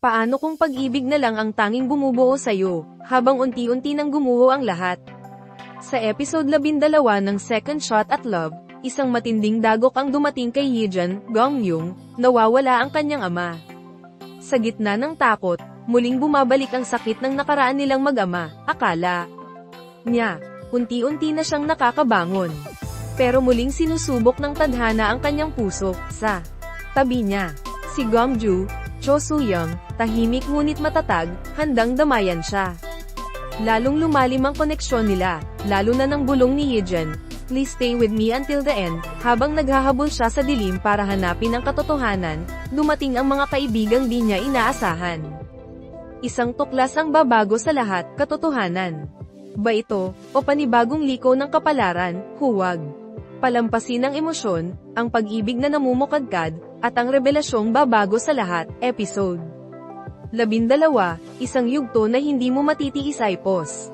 Paano kung pag-ibig na lang ang tanging bumubuo sa'yo, habang unti-unti nang gumuho ang lahat? Sa episode 12 ng Second Shot at Love, isang matinding dagok ang dumating kay Yeon Gong-young, nawawala ang kanyang ama. Sa gitna ng takot, muling bumabalik ang sakit ng nakaraan nilang mag-ama, akala niya, unti-unti na siyang nakakabangon. Pero muling sinusubok ng tadhana ang kanyang puso, sa tabi niya, si Gongju, Cho Soo-young, tahimik ngunit matatag, handang damayan siya. Lalong lumalim ang koneksyon nila, lalo na ng bulong ni Yeon, "Please stay with me until the end." Habang naghahabol siya sa dilim para hanapin ang katotohanan, dumating ang mga kaibigang di niya inaasahan. Isang tuklas ang babago sa lahat, katotohanan. Ba ito, o panibagong liko ng kapalaran, huwag palampasin ang emosyon, ang pag-ibig na namumukadkad, at ang revelasyong babago sa lahat, episode 12, isang yugto na hindi mo matitiis ay pos.